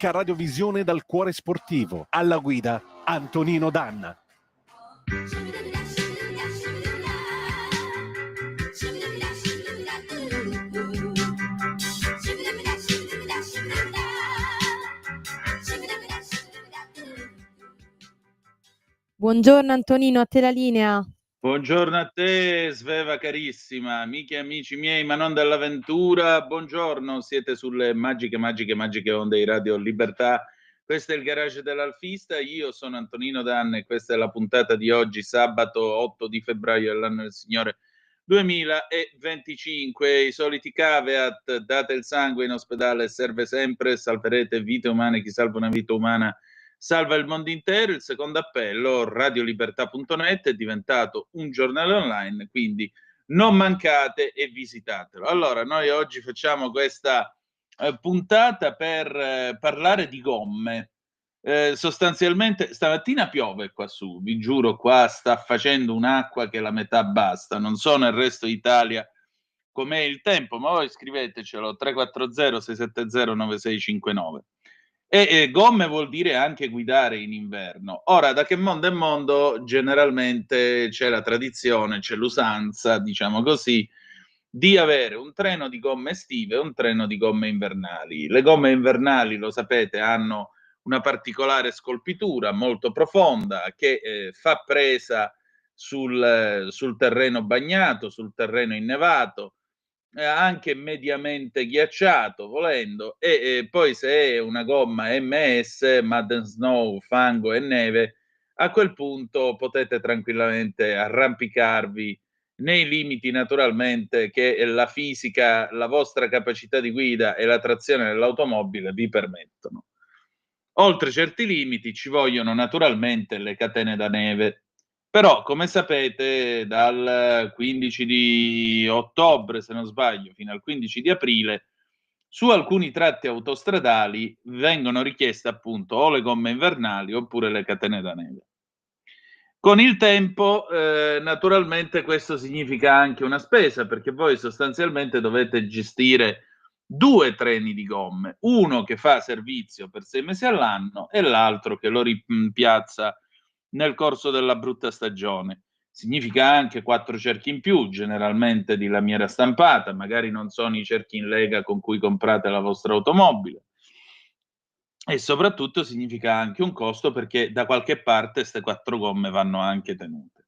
Radiovisione dal cuore sportivo. Alla guida Antonino Danna. Buongiorno Antonino, a te la linea. Buongiorno a te, Sveva carissima, amiche e amici miei, ma non dell'avventura. Buongiorno, siete sulle magiche onde di Radio Libertà. Questo è il Garage dell'Alfista, io sono Antonino Danna e questa è la puntata di oggi, sabato 8 di febbraio dell'anno del Signore 2025. I soliti caveat: date il sangue in ospedale, serve sempre, salverete vite umane, chi salva una vita umana salva il mondo intero. Il secondo appello, radiolibertà.net, è diventato un giornale online, quindi non mancate e visitatelo. Allora, noi oggi facciamo questa puntata per parlare di gomme. Sostanzialmente stamattina piove qua su, vi giuro, qua sta facendo un'acqua che la metà basta, non so nel resto d'Italia com'è il tempo, ma voi scrivetecelo 340 670 9659. E gomme vuol dire anche guidare in inverno. Ora, da che mondo è mondo, generalmente c'è la tradizione, c'è l'usanza, diciamo così, di avere un treno di gomme estive e un treno di gomme invernali. Le gomme invernali, lo sapete, hanno una particolare scolpitura molto profonda che fa presa sul terreno bagnato, sul terreno innevato, anche mediamente ghiacciato volendo, e poi se è una gomma MS, mud and snow, fango e neve, a quel punto potete tranquillamente arrampicarvi nei limiti naturalmente che la fisica, la vostra capacità di guida e la trazione dell'automobile vi permettono. Oltre certi limiti ci vogliono naturalmente le catene da neve. Però, come sapete, dal 15 di ottobre, se non sbaglio, fino al 15 di aprile, su alcuni tratti autostradali vengono richieste appunto o le gomme invernali oppure le catene da neve. Con il tempo, naturalmente, questo significa anche una spesa, perché voi sostanzialmente dovete gestire 2 treni di gomme, uno che fa servizio per 6 mesi all'anno e l'altro che lo rimpiazza nel corso della brutta stagione. Significa anche 4 cerchi in più, generalmente di lamiera stampata, magari non sono i cerchi in lega con cui comprate la vostra automobile. E soprattutto significa anche un costo, perché da qualche parte 'ste 4 gomme vanno anche tenute.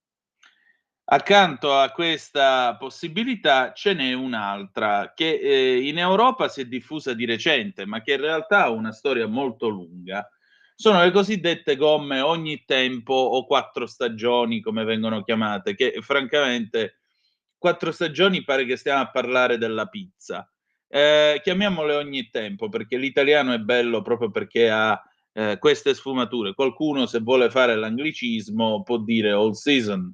Accanto a questa possibilità ce n'è un'altra che in Europa si è diffusa di recente, ma che in realtà ha una storia molto lunga. Sono le cosiddette gomme ogni tempo o 4 stagioni, come vengono chiamate, che francamente 4 stagioni pare che stiamo a parlare della pizza. Chiamiamole ogni tempo, perché l'italiano è bello proprio perché ha queste sfumature. Qualcuno, se vuole fare l'anglicismo, può dire all season.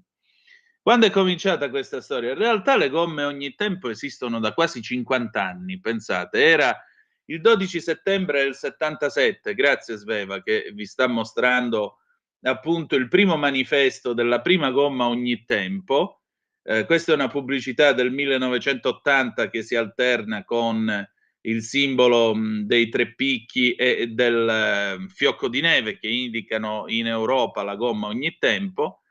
Quando è cominciata questa storia? In realtà le gomme ogni tempo esistono da quasi 50 anni, pensate. Era il 12 settembre del 77, grazie Sveva, che vi sta mostrando appunto il primo manifesto della prima gomma ogni tempo. Questa è una pubblicità del 1980 che si alterna con il simbolo dei 3 picchi e del fiocco di neve che indicano in Europa la gomma ogni tempo.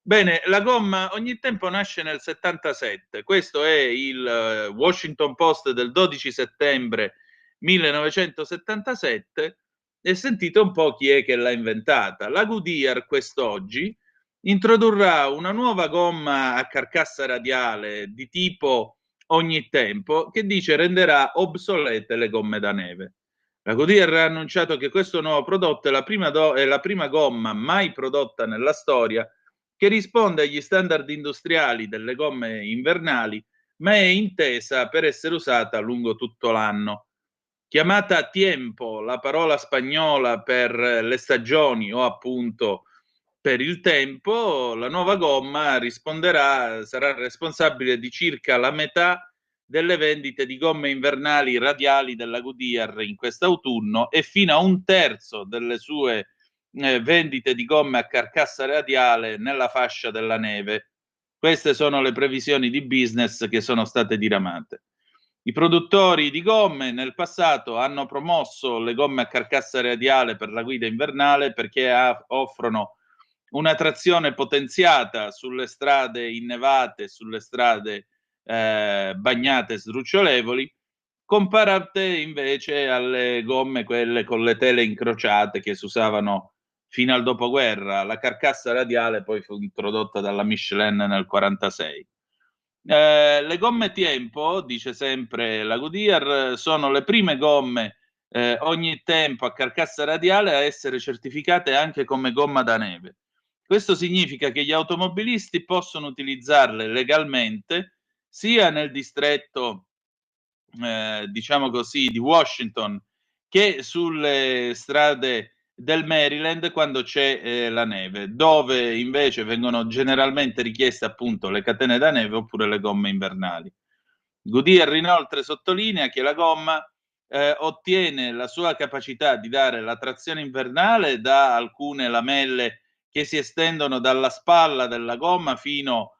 Bene, la gomma ogni tempo nasce nel 77. Questo è il Washington Post del 12 settembre 1977 e sentite un po' chi è che l'ha inventata. La Goodyear quest'oggi introdurrà una nuova gomma a carcassa radiale di tipo ogni tempo che dice renderà obsolete le gomme da neve. La Goodyear ha annunciato che questo nuovo prodotto è la prima gomma mai prodotta nella storia che risponde agli standard industriali delle gomme invernali, ma è intesa per essere usata lungo tutto l'anno. Chiamata tiempo, la parola spagnola per le stagioni o appunto per il tempo, la nuova gomma sarà responsabile di circa la metà delle vendite di gomme invernali radiali della Goodyear in quest'autunno e fino a 1/3 delle sue vendite di gomme a carcassa radiale nella fascia della neve. Queste sono le previsioni di business che sono state diramate. I produttori di gomme nel passato hanno promosso le gomme a carcassa radiale per la guida invernale perché offrono una trazione potenziata sulle strade innevate, sulle strade bagnate e sdrucciolevoli, comparate invece alle gomme quelle con le tele incrociate che si usavano fino al dopoguerra. La carcassa radiale poi fu introdotta dalla Michelin nel 46. Le gomme Tiempo, dice sempre la Goodyear, sono le prime gomme ogni tempo a carcassa radiale a essere certificate anche come gomma da neve. Questo significa che gli automobilisti possono utilizzarle legalmente sia nel distretto, diciamo così, di Washington, che sulle strade del Maryland quando c'è la neve, dove invece vengono generalmente richieste appunto le catene da neve oppure le gomme invernali. Goodyear inoltre sottolinea che la gomma ottiene la sua capacità di dare la trazione invernale da alcune lamelle che si estendono dalla spalla della gomma fino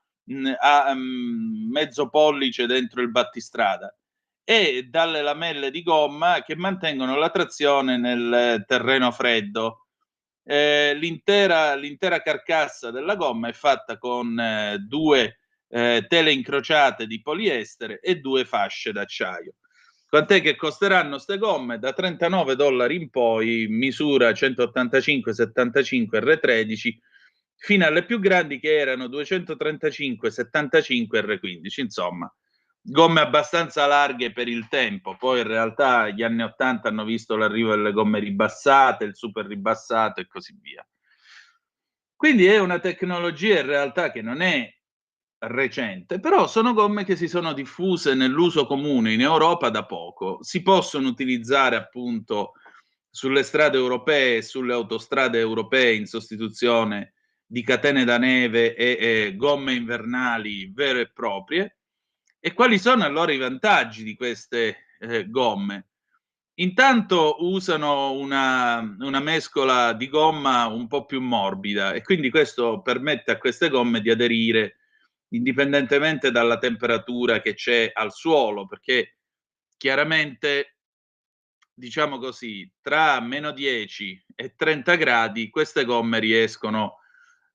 a mezzo pollice dentro il battistrada e dalle lamelle di gomma che mantengono la trazione nel terreno freddo. L'intera carcassa della gomma è fatta con due tele incrociate di poliestere e due fasce d'acciaio. Quant'è che costeranno ste gomme? Da $39 in poi, misura 185-75 R13, fino alle più grandi che erano 235-75 R15. Insomma, gomme abbastanza larghe per il tempo. Poi in realtà gli anni 80 hanno visto l'arrivo delle gomme ribassate, il super ribassato e così via. Quindi è una tecnologia in realtà che non è recente, però sono gomme che si sono diffuse nell'uso comune in Europa da poco. Si possono utilizzare appunto sulle strade europee e sulle autostrade europee in sostituzione di catene da neve e gomme invernali vere e proprie. E quali sono allora i vantaggi di queste gomme? Intanto usano una mescola di gomma un po' più morbida e quindi questo permette a queste gomme di aderire indipendentemente dalla temperatura che c'è al suolo, perché chiaramente, diciamo così, tra -10 e 30 gradi queste gomme riescono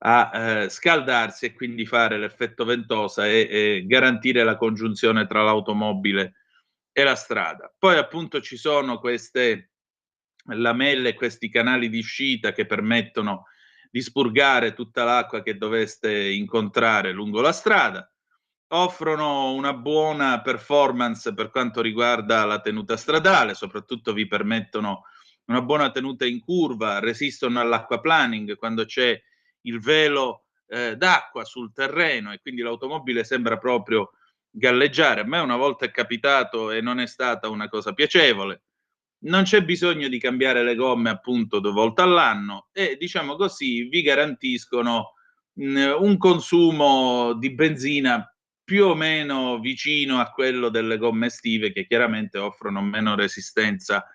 a scaldarsi e quindi fare l'effetto ventosa e garantire la congiunzione tra l'automobile e la strada. Poi appunto ci sono queste lamelle, questi canali di uscita che permettono di spurgare tutta l'acqua che doveste incontrare lungo la strada. Offrono una buona performance per quanto riguarda la tenuta stradale, soprattutto vi permettono una buona tenuta in curva, resistono all'acquaplaning quando c'è il velo d'acqua sul terreno e quindi l'automobile sembra proprio galleggiare. A me una volta è capitato e non è stata una cosa piacevole. Non c'è bisogno di cambiare le gomme appunto 2 volte all'anno e diciamo così vi garantiscono un consumo di benzina più o meno vicino a quello delle gomme estive che chiaramente offrono meno resistenza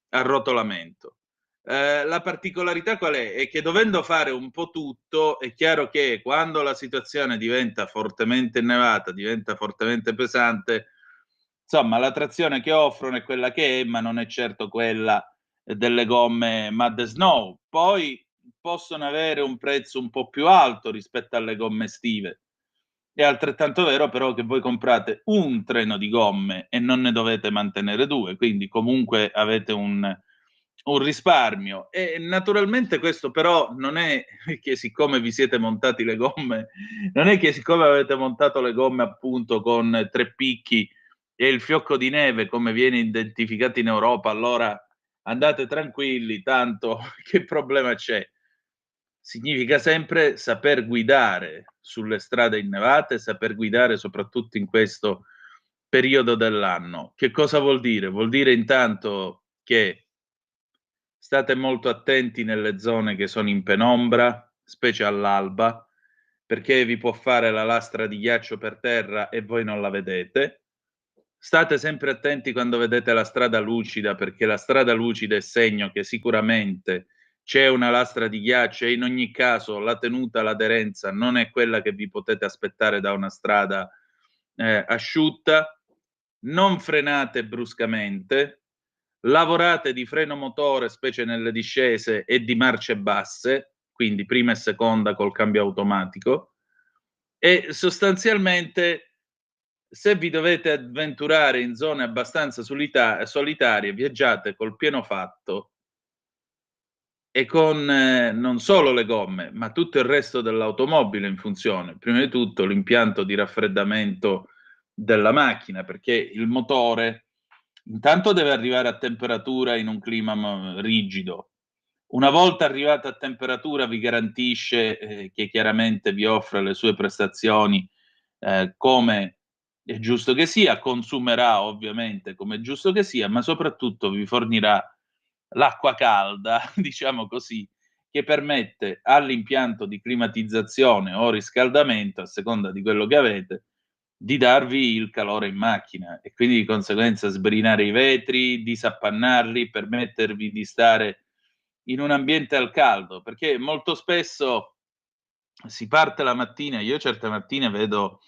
al rotolamento. La particolarità qual è? È che dovendo fare un po' tutto, è chiaro che quando la situazione diventa fortemente innevata, diventa fortemente pesante, insomma la trazione che offrono è quella che è, ma non è certo quella delle gomme Mud Snow. Poi possono avere un prezzo un po' più alto rispetto alle gomme estive. È altrettanto vero però che voi comprate un treno di gomme e non ne dovete mantenere 2, quindi comunque avete un risparmio. E naturalmente questo però non è che siccome vi siete montati le gomme non è che siccome avete montato le gomme appunto con 3 picchi e il fiocco di neve come viene identificato in Europa, allora andate tranquilli, tanto che problema c'è? Significa sempre saper guidare sulle strade innevate, saper guidare soprattutto in questo periodo dell'anno. Che cosa vuol dire? Vuol dire intanto che state molto attenti nelle zone che sono in penombra, specie all'alba, perché vi può fare la lastra di ghiaccio per terra e voi non la vedete. State sempre attenti quando vedete la strada lucida, perché la strada lucida è segno che sicuramente c'è una lastra di ghiaccio e in ogni caso la tenuta, l'aderenza non è quella che vi potete aspettare da una strada asciutta. non frenate bruscamente, lavorate di freno motore, specie nelle discese, e di marce basse, quindi prima e seconda col cambio automatico, e sostanzialmente, se vi dovete avventurare in zone abbastanza solitarie, viaggiate col pieno fatto e con non solo le gomme, ma tutto il resto dell'automobile in funzione. Prima di tutto l'impianto di raffreddamento della macchina, perché il motore intanto deve arrivare a temperatura in un clima rigido. Una volta arrivata a temperatura vi garantisce che chiaramente vi offre le sue prestazioni come è giusto che sia, consumerà ovviamente come è giusto che sia, ma soprattutto vi fornirà l'acqua calda, diciamo così, che permette all'impianto di climatizzazione o riscaldamento, a seconda di quello che avete, di darvi il calore in macchina e quindi di conseguenza sbrinare i vetri, disappannarli, permettervi di stare in un ambiente al caldo, perché molto spesso si parte la mattina, io certe mattine vedo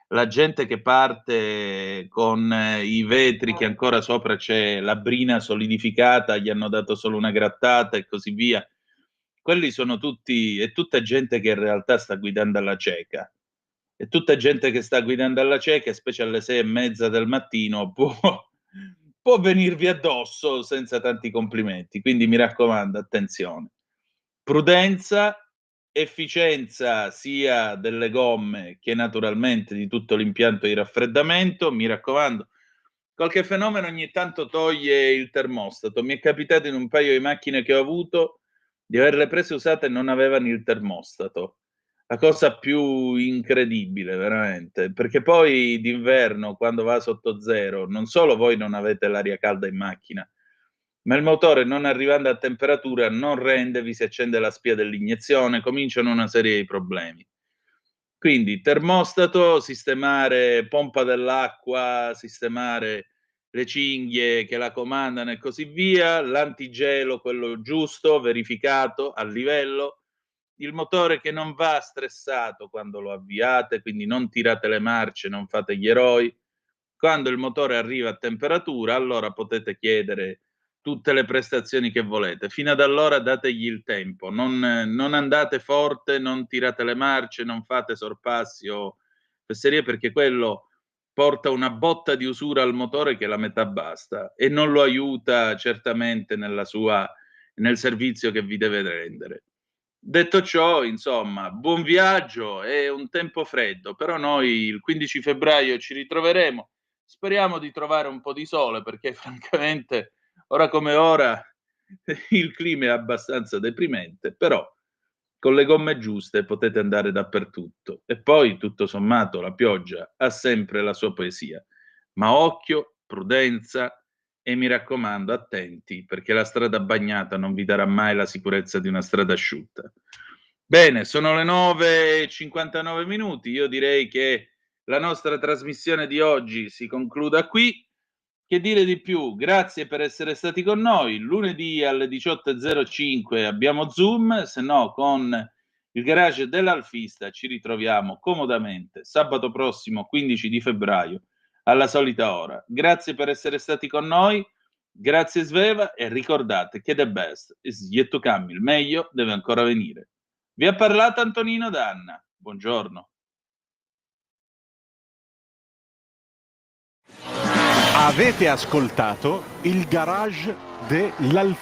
la gente che parte con i vetri che ancora sopra c'è la brina solidificata, gli hanno dato solo una grattata e così via. Quelli sono tutti è tutta gente che in realtà sta guidando alla cieca. È tutta gente che sta guidando alla cieca, specie alle 6:30 del mattino, può venirvi addosso senza tanti complimenti. Quindi mi raccomando, attenzione. Prudenza, efficienza sia delle gomme che naturalmente di tutto l'impianto di raffreddamento. Mi raccomando, qualche fenomeno ogni tanto toglie il termostato. Mi è capitato in un paio di macchine che ho avuto di averle prese usate e non avevano il termostato. La cosa più incredibile veramente, perché poi d'inverno quando va sotto zero, non solo voi non avete l'aria calda in macchina, ma il motore non arrivando a temperatura non rende, vi si accende la spia dell'iniezione, cominciano una serie di problemi. Quindi termostato, sistemare pompa dell'acqua, sistemare le cinghie che la comandano e così via, l'antigelo, quello giusto, verificato a livello, il motore che non va stressato quando lo avviate, quindi non tirate le marce, non fate gli eroi. Quando il motore arriva a temperatura, allora potete chiedere tutte le prestazioni che volete. Fino ad allora dategli il tempo, non andate forte, non tirate le marce, non fate sorpassi o fesserie, perché quello porta una botta di usura al motore che la metà basta e non lo aiuta certamente nel servizio che vi deve rendere. Detto ciò, insomma, buon viaggio, è un tempo freddo, però noi il 15 febbraio ci ritroveremo. Speriamo di trovare un po' di sole perché francamente ora come ora il clima è abbastanza deprimente, però con le gomme giuste potete andare dappertutto. E poi, tutto sommato, la pioggia ha sempre la sua poesia. Ma occhio, prudenza e mi raccomando, attenti, perché la strada bagnata non vi darà mai la sicurezza di una strada asciutta. Bene, sono le 9:59 minuti. Io direi che la nostra trasmissione di oggi si concluda qui. Che dire di più? Grazie per essere stati con noi. Lunedì alle 18:05 abbiamo Zoom, se no con il garage dell'Alfista ci ritroviamo comodamente sabato prossimo 15 di febbraio alla solita ora. Grazie per essere stati con noi. Grazie Sveva e ricordate che the best is yet to come, il meglio deve ancora venire. Vi ha parlato Antonino Danna. Buongiorno. Avete ascoltato il garage dell'Alfista.